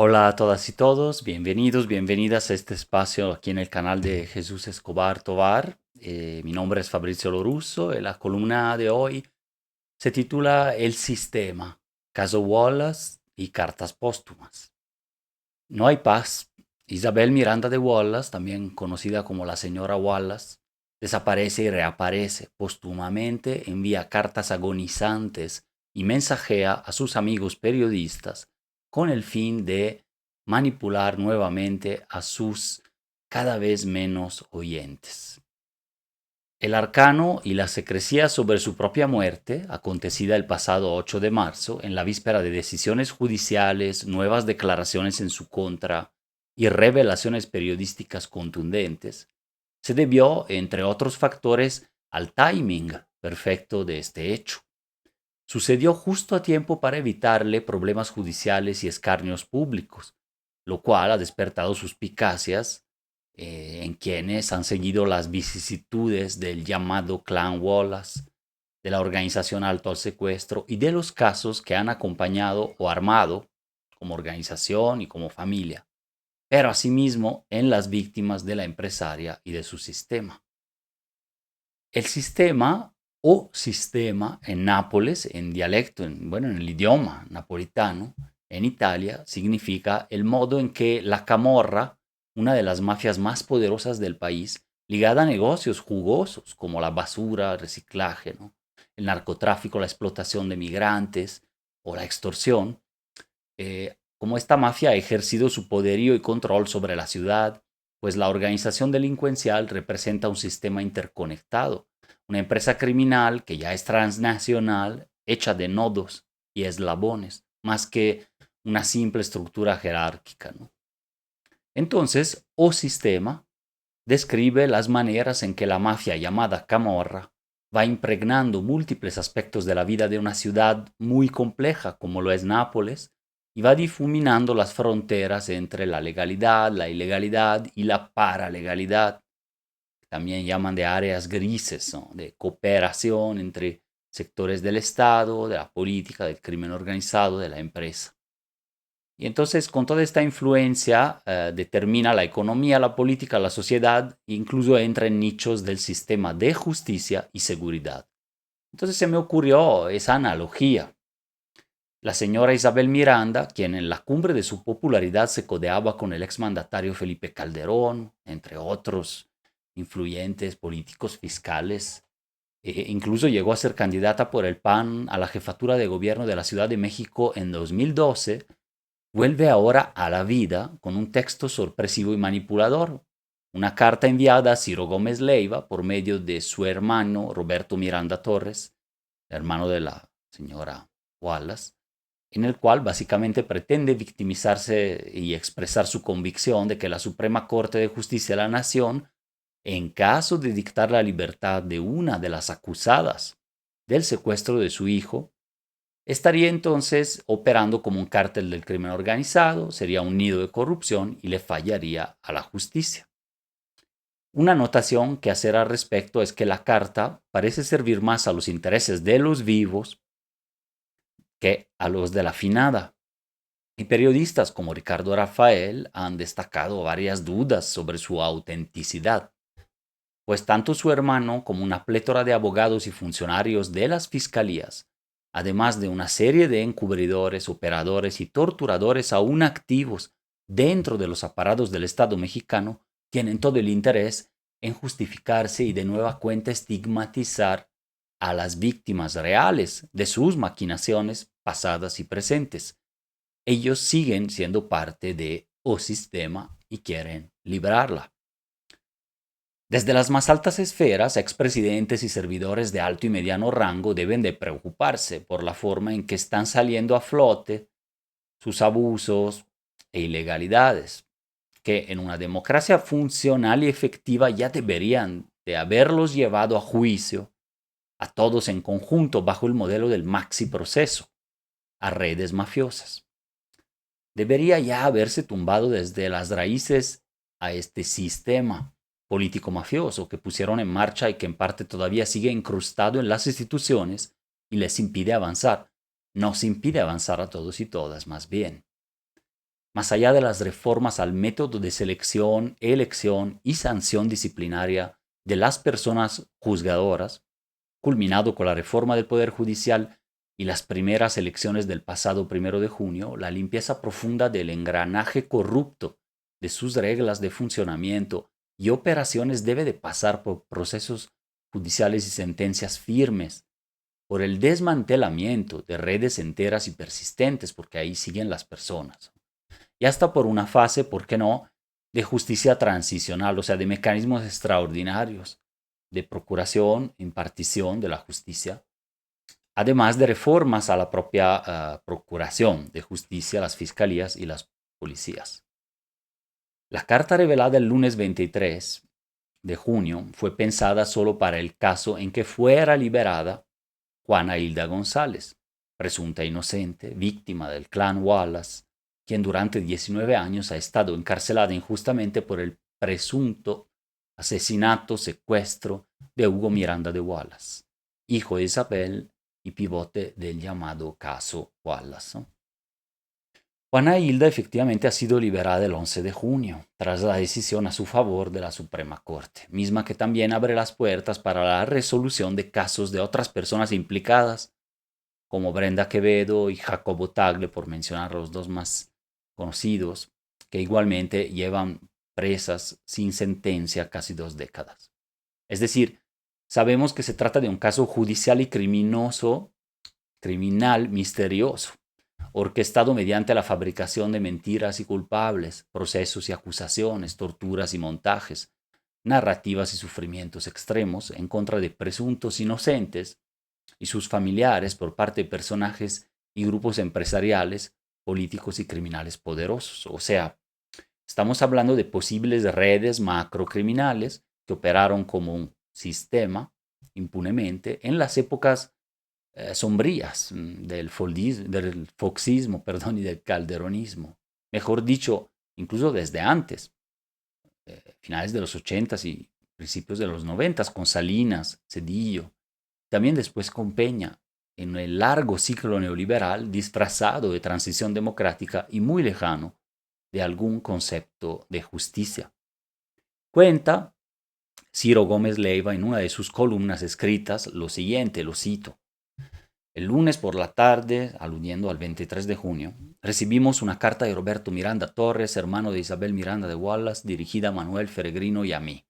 Hola a todas y todos, bienvenidos, bienvenidas a este espacio aquí en el canal de Jesús Escobar Tovar. Mi nombre es Fabrizio Lorusso y la columna de hoy se titula El sistema, caso Wallace y cartas póstumas. No hay paz. Isabel Miranda de Wallace, también conocida como la señora Wallace, desaparece y reaparece póstumamente, envía cartas agonizantes y mensajea a sus amigos periodistas con el fin de manipular nuevamente a sus cada vez menos oyentes. El arcano y la secrecía sobre su propia muerte, acontecida el pasado 8 de marzo, en la víspera de decisiones judiciales, nuevas declaraciones en su contra y revelaciones periodísticas contundentes, se debió, entre otros factores, al timing perfecto de este hecho. Sucedió justo a tiempo para evitarle problemas judiciales y escarnios públicos, lo cual ha despertado suspicacias en quienes han seguido las vicisitudes del llamado Clan Wallace, de la organización Alto al Secuestro y de los casos que han acompañado o armado como organización y como familia, pero asimismo en las víctimas de la empresaria y de su sistema. El sistema o sistema en Nápoles, en dialecto, bueno, en el idioma napolitano, en Italia, significa el modo en que la camorra, una de las mafias más poderosas del país, ligada a negocios jugosos como la basura, el reciclaje, ¿no? El narcotráfico, la explotación de migrantes o la extorsión, como esta mafia ha ejercido su poderío y control sobre la ciudad, pues la organización delincuencial representa un sistema interconectado, una empresa criminal que ya es transnacional, hecha de nodos y eslabones, más que una simple estructura jerárquica, ¿no? Entonces, o sistema describe las maneras en que la mafia llamada Camorra va impregnando múltiples aspectos de la vida de una ciudad muy compleja como lo es Nápoles y va difuminando las fronteras entre la legalidad, la ilegalidad y la paralegalidad. También llaman de áreas grises, ¿no? De cooperación entre sectores del Estado, de la política, del crimen organizado, de la empresa. Y entonces con toda esta influencia determina la economía, la política, la sociedad, incluso entra en nichos del sistema de justicia y seguridad. Entonces se me ocurrió esa analogía. La señora Isabel Miranda, quien en la cumbre de su popularidad se codeaba con el exmandatario Felipe Calderón, entre otros influyentes políticos fiscales, incluso llegó a ser candidata por el PAN a la jefatura de gobierno de la Ciudad de México en 2012, vuelve ahora a la vida con un texto sorpresivo y manipulador, una carta enviada a Ciro Gómez Leiva por medio de su hermano Roberto Miranda Torres, hermano de la señora Wallace, en el cual básicamente pretende victimizarse y expresar su convicción de que la Suprema Corte de Justicia de la Nación, en caso de dictar la libertad de una de las acusadas del secuestro de su hijo, estaría entonces operando como un cártel del crimen organizado, sería un nido de corrupción y le fallaría a la justicia. Una anotación que hacer al respecto es que la carta parece servir más a los intereses de los vivos que a los de la finada. Y periodistas como Ricardo Rafael han destacado varias dudas sobre su autenticidad, pues tanto su hermano como una plétora de abogados y funcionarios de las fiscalías, además de una serie de encubridores, operadores y torturadores aún activos dentro de los aparatos del Estado mexicano, tienen todo el interés en justificarse y de nueva cuenta estigmatizar a las víctimas reales de sus maquinaciones pasadas y presentes. Ellos siguen siendo parte de o sistema y quieren librarla. Desde las más altas esferas, expresidentes y servidores de alto y mediano rango deben de preocuparse por la forma en que están saliendo a flote sus abusos e ilegalidades, que en una democracia funcional y efectiva ya deberían de haberlos llevado a juicio a todos en conjunto bajo el modelo del maxi proceso, a redes mafiosas. Debería ya haberse tumbado desde las raíces a este sistema político mafioso que pusieron en marcha y que en parte todavía sigue incrustado en las instituciones y les impide avanzar. Nos impide avanzar a todos y todas, más bien. más allá de las reformas al método de selección, elección y sanción disciplinaria de las personas juzgadoras, culminado con la reforma del Poder Judicial y las primeras elecciones del pasado 1 de junio, la limpieza profunda del engranaje corrupto de sus reglas de funcionamiento y operaciones debe de pasar por procesos judiciales y sentencias firmes, por el desmantelamiento de redes enteras y persistentes, porque ahí siguen las personas, y hasta por una fase, ¿por qué no?, de justicia transicional, o sea, de mecanismos extraordinarios de procuración, impartición de la justicia, además de reformas a la propia procuración de justicia, las fiscalías y las policías. La carta revelada el lunes 23 de junio fue pensada solo para el caso en que fuera liberada Juana Hilda González, presunta inocente, víctima del clan Wallace, quien durante 19 años ha estado encarcelada injustamente por el presunto asesinato, secuestro de Hugo Miranda de Wallace, hijo de Isabel y pivote del llamado caso Wallace, ¿no? Juana Hilda efectivamente ha sido liberada el 11 de junio, tras la decisión a su favor de la Suprema Corte, misma que también abre las puertas para la resolución de casos de otras personas implicadas, como Brenda Quevedo y Jacobo Tagle, por mencionar los dos más conocidos, que igualmente llevan presas sin sentencia casi 2 décadas. Es decir, sabemos que se trata de un caso judicial y criminal misterioso, orquestado mediante la fabricación de mentiras y culpables, procesos y acusaciones, torturas y montajes, narrativas y sufrimientos extremos en contra de presuntos inocentes y sus familiares por parte de personajes y grupos empresariales, políticos y criminales poderosos. O sea, estamos hablando de posibles redes macrocriminales que operaron como un sistema impunemente en las épocas sombrías del foxismo, perdón, y del calderonismo. Mejor dicho, incluso desde antes, finales de los 80 y principios de los 90, con Salinas, Cedillo, también después con Peña, en el largo ciclo neoliberal disfrazado de transición democrática y muy lejano de algún concepto de justicia. Cuenta Ciro Gómez Leiva en una de sus columnas escritas lo siguiente, lo cito: el lunes por la tarde, aludiendo al 23 de junio, recibimos una carta de Roberto Miranda Torres, hermano de Isabel Miranda de Wallace, dirigida a Manuel Feregrino y a mí.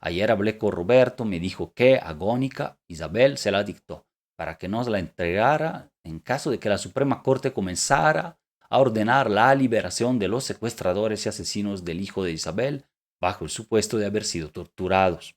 Ayer hablé con Roberto, me dijo que, agónica, Isabel se la dictó para que nos la entregara en caso de que la Suprema Corte comenzara a ordenar la liberación de los secuestradores y asesinos del hijo de Isabel bajo el supuesto de haber sido torturados.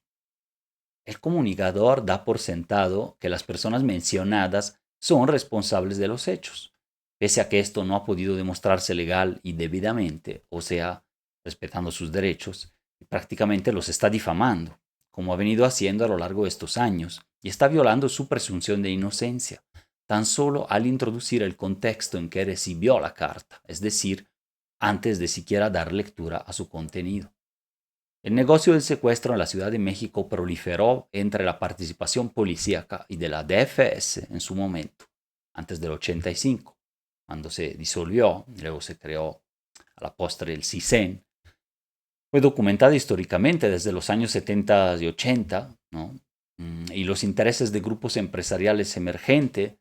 El comunicador da por sentado que las personas mencionadas son responsables de los hechos, pese a que esto no ha podido demostrarse legal y debidamente, o sea, respetando sus derechos, y prácticamente los está difamando, como ha venido haciendo a lo largo de estos años, y está violando su presunción de inocencia, tan solo al introducir el contexto en que recibió la carta, es decir, antes de siquiera dar lectura a su contenido. El negocio del secuestro en la Ciudad de México proliferó entre la participación policíaca y de la DFS en su momento, antes del 85, cuando se disolvió, y luego se creó a la postre el CISEN. Fue documentada históricamente desde los años 70 y 80, ¿no? Y los intereses de grupos empresariales emergentes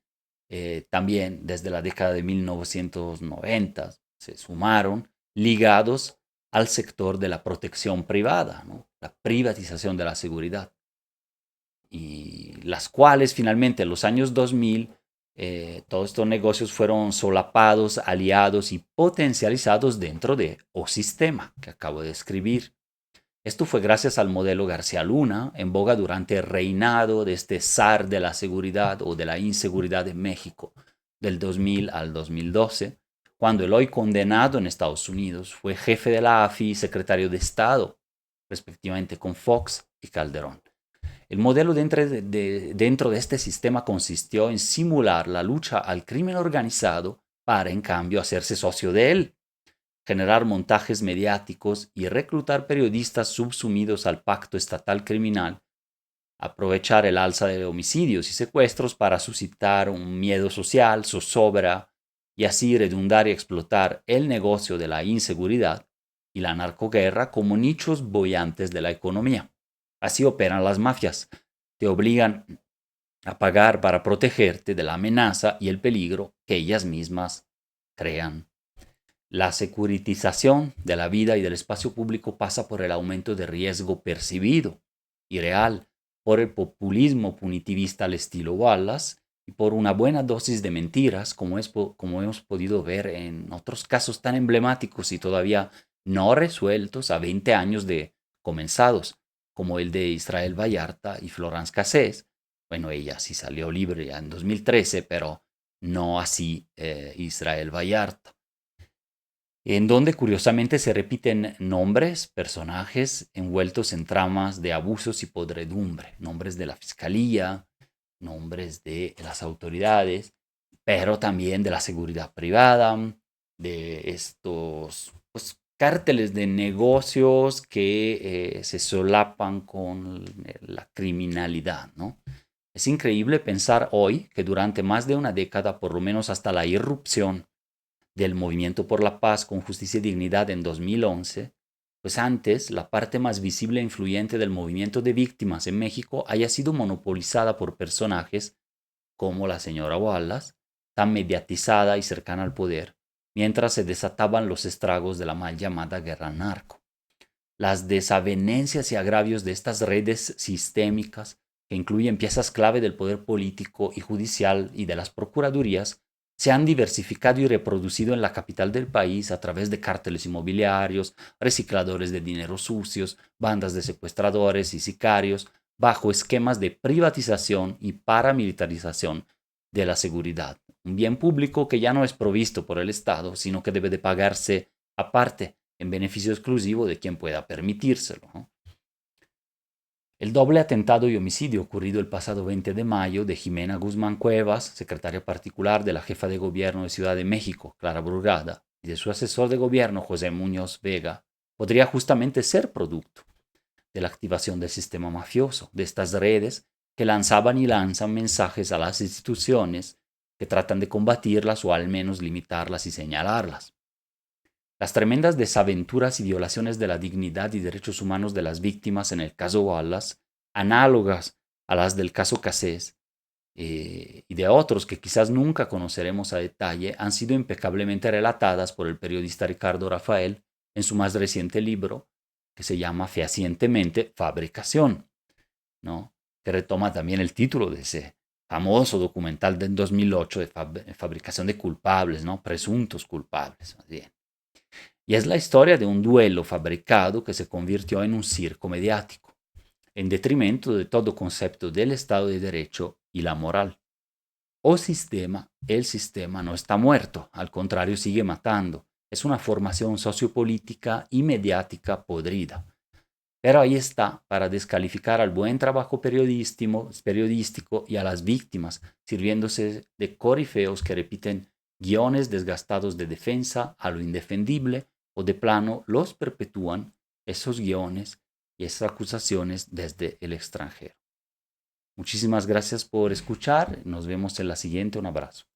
también desde la década de 1990 se sumaron, ligados al sector de la protección privada, ¿no? La privatización de la seguridad, y las cuales finalmente en los años 2000 todos estos negocios fueron solapados, aliados y potencializados dentro de O-Sistema, que acabo de describir. Esto fue gracias al modelo García Luna, en boga durante el reinado de este zar de la seguridad o de la inseguridad en México, del 2000 al 2012, cuando el hoy condenado en Estados Unidos fue jefe de la AFI y secretario de Estado, respectivamente con Fox y Calderón. El modelo dentro de este sistema consistió en simular la lucha al crimen organizado para, en cambio, hacerse socio de él, generar montajes mediáticos y reclutar periodistas subsumidos al pacto estatal criminal, aprovechar el alza de homicidios y secuestros para suscitar un miedo social, zozobra y así redundar y explotar el negocio de la inseguridad y la narcoguerra como nichos bollantes de la economía. Así operan las mafias. Te obligan a pagar para protegerte de la amenaza y el peligro que ellas mismas crean. La securitización de la vida y del espacio público pasa por el aumento de riesgo percibido y real, por el populismo punitivista al estilo Wallace y por una buena dosis de mentiras, como hemos podido ver en otros casos tan emblemáticos y todavía no resueltos a 20 años de comenzados, como el de Israel Vallarta y Florence Cassés. Bueno, ella sí salió libre ya en 2013, pero no así Israel Vallarta, en donde curiosamente se repiten nombres, personajes envueltos en tramas de abusos y podredumbre, nombres de la fiscalía, nombres de las autoridades, pero también de la seguridad privada, de estos pues, cárteles de negocios que se solapan con la criminalidad, ¿no? Es increíble pensar hoy que durante más de una década, por lo menos hasta la irrupción del Movimiento por la Paz con Justicia y Dignidad en 2011, pues antes la parte más visible e influyente del movimiento de víctimas en México haya sido monopolizada por personajes como la señora Wallace, tan mediatizada y cercana al poder, mientras se desataban los estragos de la mal llamada guerra narco. Las desavenencias y agravios de estas redes sistémicas, que incluyen piezas clave del poder político y judicial y de las procuradurías, se han diversificado y reproducido en la capital del país a través de cárteles inmobiliarios, recicladores de dinero sucios, bandas de secuestradores y sicarios, bajo esquemas de privatización y paramilitarización de la seguridad, un bien público que ya no es provisto por el Estado, sino que debe de pagarse aparte, en beneficio exclusivo de quien pueda permitírselo, ¿no? El doble atentado y homicidio ocurrido el pasado 20 de mayo de Jimena Guzmán Cuevas, secretaria particular de la jefa de gobierno de Ciudad de México, Clara Brugada, y de su asesor de gobierno, José Muñoz Vega, podría justamente ser producto de la activación del sistema mafioso, de estas redes que lanzaban y lanzan mensajes a las instituciones que tratan de combatirlas o al menos limitarlas y señalarlas. Las tremendas desaventuras y violaciones de la dignidad y derechos humanos de las víctimas en el caso Wallace, análogas a las del caso Cassés y de otros que quizás nunca conoceremos a detalle, han sido impecablemente relatadas por el periodista Ricardo Rafael en su más reciente libro, que se llama fehacientemente Fabricación, ¿no? Que retoma también el título de ese famoso documental del 2008 de fabricación de culpables, ¿no? Presuntos culpables, más bien. Y es la historia de un duelo fabricado que se convirtió en un circo mediático, en detrimento de todo concepto del Estado de Derecho y la moral. El sistema no está muerto, al contrario sigue matando. Es una formación sociopolítica y mediática podrida. Pero ahí está para descalificar al buen trabajo periodístico y a las víctimas, sirviéndose de corifeos que repiten guiones desgastados de defensa a lo indefendible o de plano los perpetúan esos guiones y esas acusaciones desde el extranjero. Muchísimas gracias por escuchar. Nos vemos en la siguiente. Un abrazo.